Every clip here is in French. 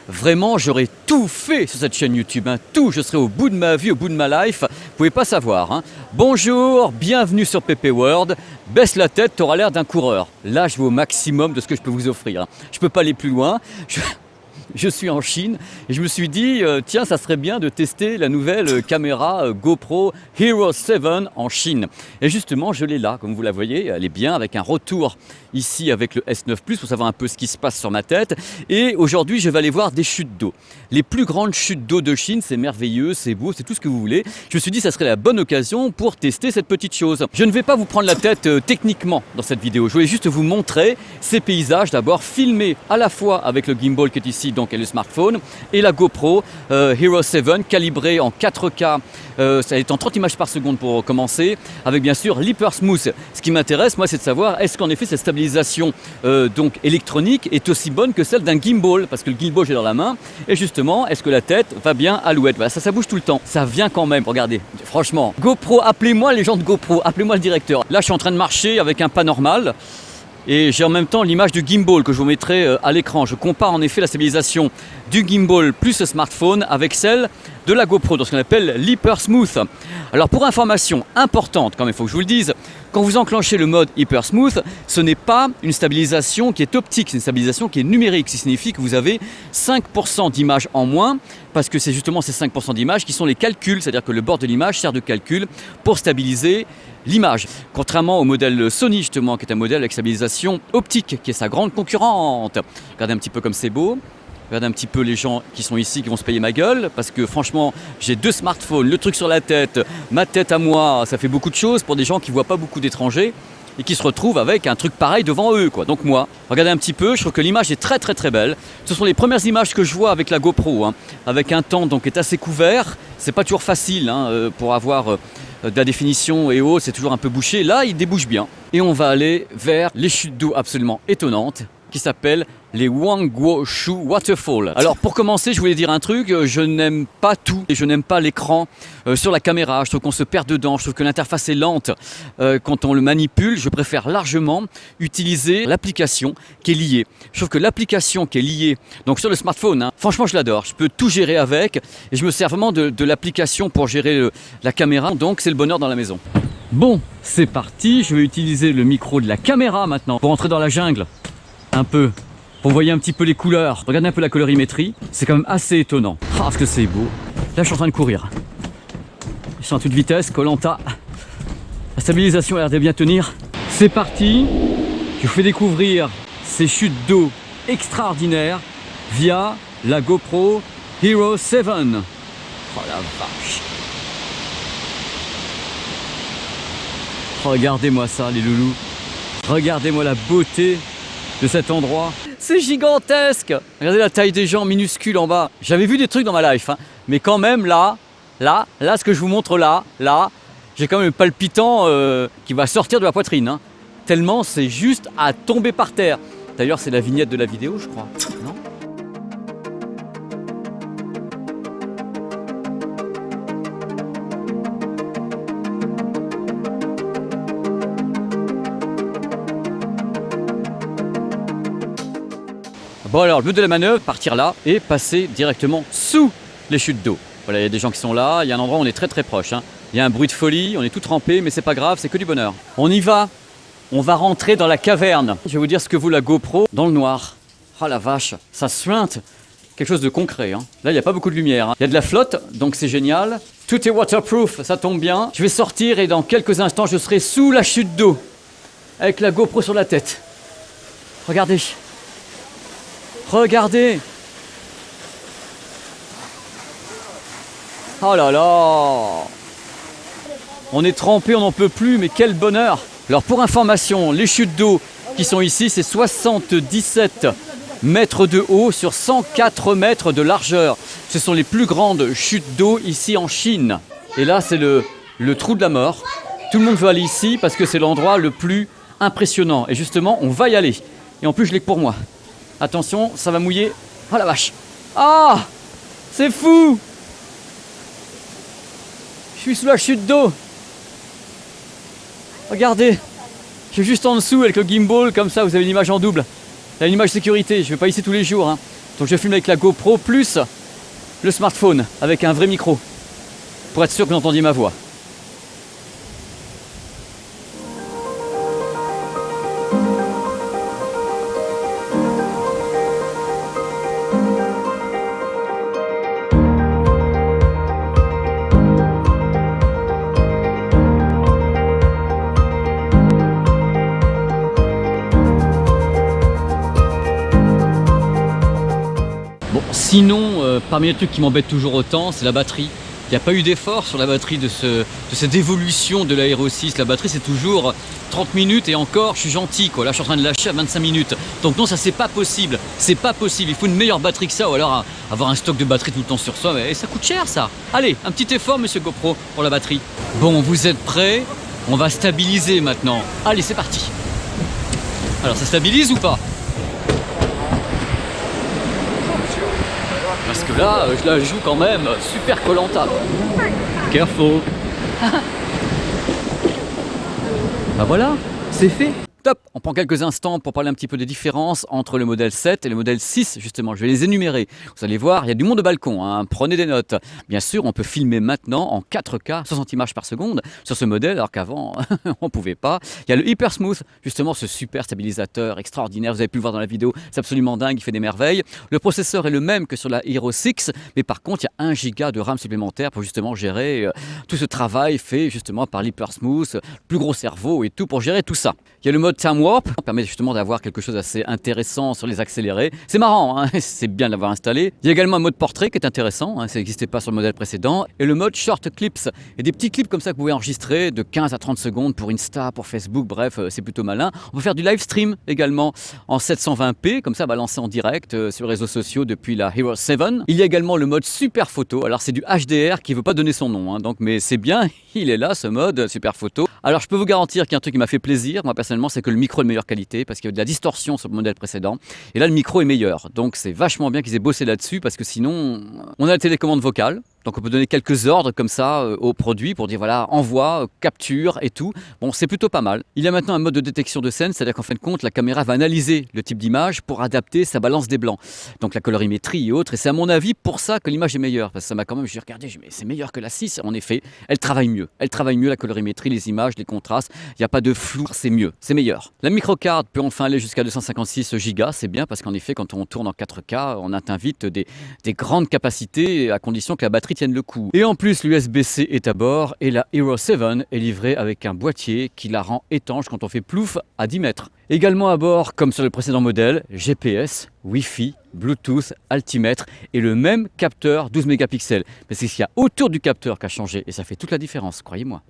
Vraiment, j'aurais tout fait sur cette chaîne YouTube, hein. Tout, je serais au bout de ma vie, au bout de ma life. Vous pouvez pas savoir, hein. Bonjour, bienvenue sur PP World. Baisse la tête, t'auras l'air d'un coureur. Là, je vais au maximum de ce que je peux vous offrir, hein. Je peux pas aller plus loin. Je suis en Chine et je me suis dit, tiens, ça serait bien de tester la nouvelle caméra GoPro Hero 7 en Chine. Et justement, je l'ai là, comme vous la voyez, elle est bien avec un retour ici avec le S9 Plus pour savoir un peu ce qui se passe sur ma tête. Et aujourd'hui, je vais aller voir des chutes d'eau. Les plus grandes chutes d'eau de Chine, c'est merveilleux, c'est beau, c'est tout ce que vous voulez. Je me suis dit, ça serait la bonne occasion pour tester cette petite chose. Je ne vais pas vous prendre la tête techniquement dans cette vidéo. Je voulais juste vous montrer ces paysages d'abord filmés à la fois avec le gimbal qui est ici, donc et le smartphone, et la GoPro Hero 7 calibrée en 4K, ça est en 30 images par seconde pour commencer, avec bien sûr l'Hyper Smooth. Ce qui m'intéresse, moi, c'est de savoir est-ce qu'en effet cette stabilisation donc électronique est aussi bonne que celle d'un gimbal, parce que le gimbal j'ai dans la main, et justement, est-ce que la tête va bien à l'ouette. Voilà, ça bouge tout le temps, ça vient quand même, regardez, franchement. GoPro, appelez-moi les gens de GoPro, appelez-moi le directeur. Là, je suis en train de marcher avec un pas normal. Et j'ai en même temps l'image du gimbal que je vous mettrai à l'écran. Je compare en effet la stabilisation du gimbal plus le smartphone avec celle de la GoPro, dans ce qu'on appelle l'Hyper Smooth. Alors pour information importante, quand même il faut que je vous le dise, quand vous enclenchez le mode Hyper Smooth, ce n'est pas une stabilisation qui est optique, c'est une stabilisation qui est numérique. Ce qui signifie que vous avez 5% d'images en moins, parce que c'est justement ces 5% d'images qui sont les calculs, c'est-à-dire que le bord de l'image sert de calcul pour stabiliser l'image. Contrairement au modèle Sony justement, qui est un modèle avec stabilisation optique, qui est sa grande concurrente. Regardez un petit peu comme c'est beau. Regardez un petit peu les gens qui sont ici, qui vont se payer ma gueule, parce que franchement, j'ai 2 smartphones, le truc sur la tête, ma tête à moi, ça fait beaucoup de choses pour des gens qui ne voient pas beaucoup d'étrangers et qui se retrouvent avec un truc pareil devant eux, quoi. Donc moi, regardez un petit peu, je trouve que l'image est très très très belle. Ce sont les premières images que je vois avec la GoPro, hein, avec un temps donc qui est assez couvert. C'est pas toujours facile hein, pour avoir de la définition et autres, c'est toujours un peu bouché. Là, il débouche bien. Et on va aller vers les chutes d'eau absolument étonnantes qui s'appellent les Wangguoshu Waterfall. Alors pour commencer, je voulais dire un truc, je n'aime pas tout et je n'aime pas l'écran sur la caméra. Je trouve qu'on se perd dedans, je trouve que l'interface est lente quand on le manipule. Je préfère largement utiliser l'application qui est liée. Je trouve que l'application qui est liée, donc sur le smartphone, hein, franchement je l'adore. Je peux tout gérer avec et je me sers vraiment de l'application pour gérer la caméra. Donc c'est le bonheur dans la maison. Bon, c'est parti, je vais utiliser le micro de la caméra maintenant pour entrer dans la jungle. Un peu, pour voyez un petit peu les couleurs. Regardez un peu la colorimétrie, c'est quand même assez étonnant. Ah, ce que c'est beau. Là, je suis en train de courir. Je suis en toute vitesse, Koh-Lanta. La stabilisation a l'air de bien tenir. C'est parti. Je vous fais découvrir ces chutes d'eau extraordinaires via la GoPro Hero 7. Oh la vache. Regardez-moi ça, les loulous. Regardez-moi la beauté de cet endroit. C'est gigantesque. Regardez la taille des gens minuscules en bas. J'avais vu des trucs dans ma life, hein. Mais quand même là, ce que je vous montre là, j'ai quand même le palpitant qui va sortir de la poitrine, hein. Tellement c'est juste à tomber par terre. D'ailleurs, c'est la vignette de la vidéo, je crois. Non ? Bon alors, le but de la manœuvre, partir là et passer directement sous les chutes d'eau. Voilà, il y a des gens qui sont là, il y a un endroit où on est très très proche, hein. Il y a un bruit de folie, on est tout trempé, mais c'est pas grave, c'est que du bonheur. On y va, on va rentrer dans la caverne. Je vais vous dire ce que vaut la GoPro dans le noir. Oh la vache, ça suinte. Quelque chose de concret, hein. Là, il n'y a pas beaucoup de lumière, hein. Il y a de la flotte, donc c'est génial. Tout est waterproof, ça tombe bien. Je vais sortir et dans quelques instants, je serai sous la chute d'eau avec la GoPro sur la tête. Regardez. Regardez. Oh là là. On est trempé, on n'en peut plus, mais quel bonheur. Alors pour information, les chutes d'eau qui sont ici, c'est 77 mètres de haut sur 104 mètres de largeur. Ce sont les plus grandes chutes d'eau ici en Chine. Et là, c'est le trou de la mort. Tout le monde veut aller ici parce que c'est l'endroit le plus impressionnant. Et justement, on va y aller. Et en plus, je l'ai que pour moi. Attention, ça va mouiller. Oh la vache. Ah, c'est fou. Je suis sous la chute d'eau. Regardez. Je suis juste en dessous avec le gimbal. Comme ça, vous avez une image en double. Là, une image sécurité. Je ne vais pas ici tous les jours, hein. Donc je filme avec la GoPro plus le smartphone avec un vrai micro pour être sûr que vous entendiez ma voix. Bon, sinon, parmi les trucs qui m'embêtent toujours autant, c'est la batterie. Il n'y a pas eu d'effort sur la batterie de cette évolution de la Hero 6. La batterie, c'est toujours 30 minutes et encore, je suis gentil, quoi. Là, je suis en train de lâcher à 25 minutes. Donc non, ça, c'est pas possible. C'est pas possible. Il faut une meilleure batterie que ça ou alors avoir un stock de batterie tout le temps sur soi. Mais ça coûte cher, ça. Allez, un petit effort, monsieur GoPro, pour la batterie. Bon, vous êtes prêts? On va stabiliser maintenant. Allez, c'est parti. Alors, ça stabilise ou pas? Parce que là, je la joue quand même super Koh-Lanta. Careful. Bah voilà, c'est fait. Top. On prend quelques instants pour parler un petit peu des différences entre le modèle 7 et le modèle 6, justement. Je vais les énumérer. Vous allez voir, il y a du monde de balcon, hein. Prenez des notes. Bien sûr, on peut filmer maintenant en 4K, 60 images par seconde sur ce modèle, alors qu'avant, on ne pouvait pas. Il y a le Hyper Smooth, justement, ce super stabilisateur extraordinaire. Vous avez pu le voir dans la vidéo, c'est absolument dingue, il fait des merveilles. Le processeur est le même que sur la Hero 6, mais par contre, il y a 1 Go de RAM supplémentaire pour justement gérer tout ce travail fait justement par l'Hyper Smooth, plus gros cerveau et tout pour gérer tout ça. Il y a le mode Time Warp, qui permet justement d'avoir quelque chose d'assez intéressant sur les accélérés. C'est marrant, hein, c'est bien de l'avoir installé. Il y a également un mode portrait qui est intéressant, hein, ça n'existait pas sur le modèle précédent. Et le mode Short Clips, et des petits clips comme ça que vous pouvez enregistrer de 15 à 30 secondes pour Insta, pour Facebook, bref, c'est plutôt malin. On peut faire du live stream également en 720p, comme ça balancé en direct sur les réseaux sociaux depuis la Hero 7. Il y a également le mode Super Photo, alors c'est du HDR qui ne veut pas donner son nom, hein, donc, mais c'est bien, il est là ce mode Super Photo. Alors je peux vous garantir qu'il y a un truc qui m'a fait plaisir, moi personnellement, c'est que le micro est de meilleure qualité parce qu'il y avait de la distorsion sur le modèle précédent et là le micro est meilleur, donc c'est vachement bien qu'ils aient bossé là-dessus parce que sinon on a la télécommande vocale. Donc on peut donner quelques ordres comme ça au produit pour dire voilà, envoie, capture et tout. Bon, c'est plutôt pas mal. Il y a maintenant un mode de détection de scène, c'est-à-dire qu'en fin de compte, la caméra va analyser le type d'image pour adapter sa balance des blancs. Donc la colorimétrie et autres. Et c'est à mon avis pour ça que l'image est meilleure. Parce que ça m'a quand même, j'ai regardé, mais c'est meilleur que la 6. En effet, elle travaille mieux. Elle travaille mieux la colorimétrie, les images, les contrastes. Il n'y a pas de flou, c'est mieux, c'est meilleur. La microcard peut enfin aller jusqu'à 256 Go, c'est bien parce qu'en effet, quand on tourne en 4K, on atteint vite des grandes capacités à condition que la batterie tienne le coup. Et en plus, l'USB-C est à bord et la Hero 7 est livrée avec un boîtier qui la rend étanche quand on fait plouf à 10 mètres. Également à bord, comme sur le précédent modèle, GPS, Wi-Fi, Bluetooth, altimètre et le même capteur 12 mégapixels. Mais c'est ce qu'il y a autour du capteur qui a changé et ça fait toute la différence, croyez-moi.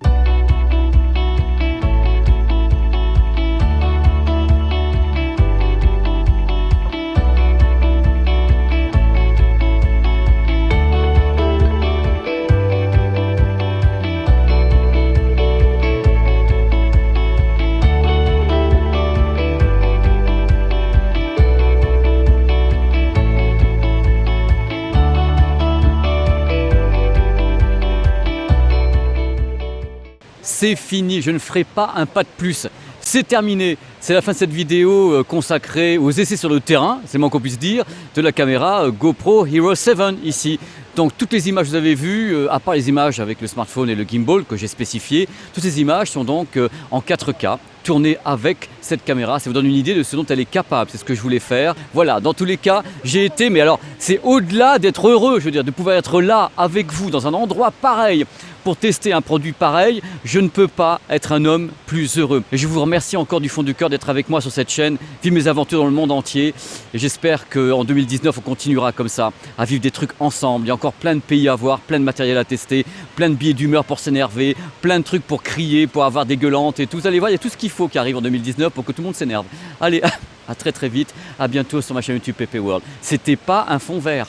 C'est fini, je ne ferai pas un pas de plus. C'est terminé. C'est la fin de cette vidéo consacrée aux essais sur le terrain, c'est moins qu'on puisse dire, de la caméra GoPro Hero 7 ici. Donc toutes les images que vous avez vues, à part les images avec le smartphone et le gimbal que j'ai spécifié, toutes ces images sont donc en 4K, tournées avec cette caméra. Ça vous donne une idée de ce dont elle est capable, c'est ce que je voulais faire. Voilà, dans tous les cas, j'ai été, mais alors c'est au-delà d'être heureux, je veux dire, de pouvoir être là avec vous dans un endroit pareil pour tester un produit pareil, je ne peux pas être un homme plus heureux. Et je vous remercie encore du fond du cœur d'être avec moi sur cette chaîne, vivre mes aventures dans le monde entier. Et j'espère qu'en 2019, on continuera comme ça, à vivre des trucs ensemble. Il y a encore plein de pays à voir, plein de matériel à tester, plein de billets d'humeur pour s'énerver, plein de trucs pour crier, pour avoir des gueulantes et tout. Vous allez voir, il y a tout ce qu'il faut qui arrive en 2019 pour que tout le monde s'énerve. Allez, à très très vite, à bientôt sur ma chaîne YouTube PP World. C'était pas un fond vert.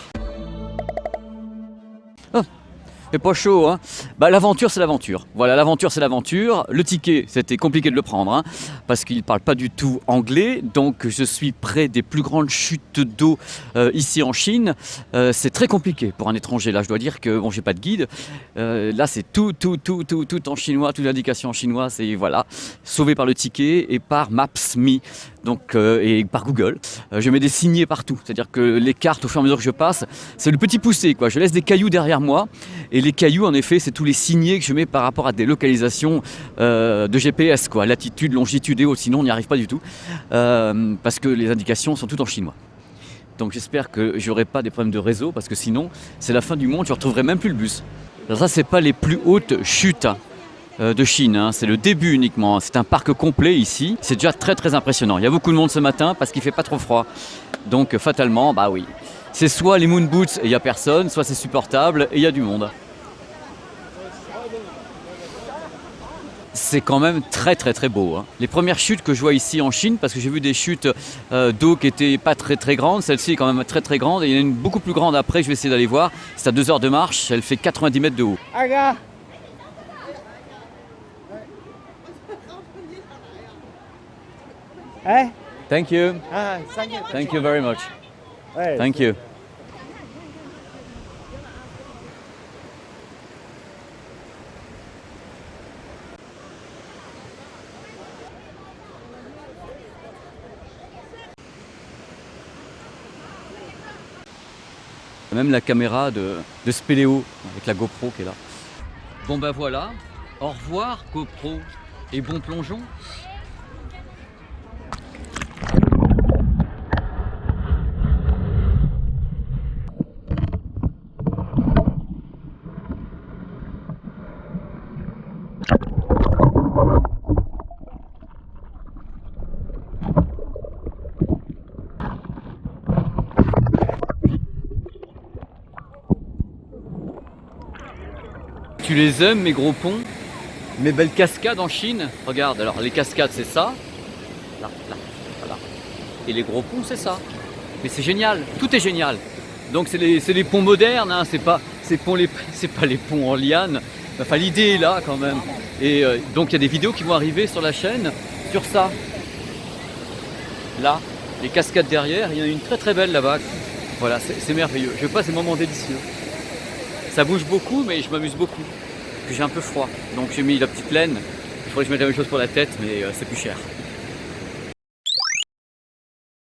Oh. C'est pas chaud, hein. Bah, l'aventure, c'est l'aventure. Voilà, l'aventure, c'est l'aventure. Le ticket, c'était compliqué de le prendre, hein, parce qu'il ne parle pas du tout anglais. Donc, je suis près des plus grandes chutes d'eau ici en Chine. C'est très compliqué pour un étranger. Là, je dois dire que bon, j'ai pas de guide. Là, c'est tout en chinois, toute l'indication en chinois. C'est voilà, sauvé par le ticket et par Maps.me. Donc, et par Google. Je mets des signets partout. C'est-à-dire que les cartes, au fur et à mesure que je passe, c'est le petit poussé, quoi. Je laisse des cailloux derrière moi. Et les cailloux, en effet, c'est tous les signets que je mets par rapport à des localisations de GPS, quoi. Latitude, longitude et autres. Sinon, on n'y arrive pas du tout. Parce que les indications sont toutes en chinois. Donc, j'espère que j'aurai pas des problèmes de réseau. Parce que sinon, c'est la fin du monde. Je ne retrouverai même plus le bus. Alors ça, c'est pas les plus hautes chutes de Chine, hein. C'est le début uniquement, c'est un parc complet ici, c'est déjà très impressionnant. Il y a beaucoup de monde ce matin parce qu'il fait pas trop froid, donc fatalement, bah oui, c'est soit les moon boots et il n'y a personne, soit c'est supportable et il y a du monde. C'est quand même très beau, hein. Les premières chutes que je vois ici en Chine, parce que j'ai vu des chutes d'eau qui étaient pas très grandes, celle-ci est quand même très grande et il y en a une beaucoup plus grande après, je vais essayer d'aller voir, c'est à 2 heures de marche, elle fait 90 mètres de haut. Eh? Thank you. Thank you. Thank you very much. Ouais, Thank you. Même la caméra de Spéléo avec la GoPro qui est là. Bon ben voilà, au revoir GoPro et bon plongeon. Tu les aimes mes gros ponts, mes belles cascades en Chine? Regarde, alors les cascades c'est ça, là, voilà. Et les gros ponts c'est ça. Mais c'est génial, tout est génial. Donc c'est les ponts modernes, hein, c'est pas les ponts en liane. Enfin l'idée est là quand même. Et donc il y a des vidéos qui vont arriver sur la chaîne sur ça. Là, les cascades derrière, il y en a une très belle là-bas. Voilà, c'est merveilleux. Je passe des moments délicieux. Ça bouge beaucoup, mais je m'amuse beaucoup. Puis j'ai un peu froid, donc j'ai mis la petite laine. Il faudrait que je mette la même chose pour la tête, mais c'est plus cher.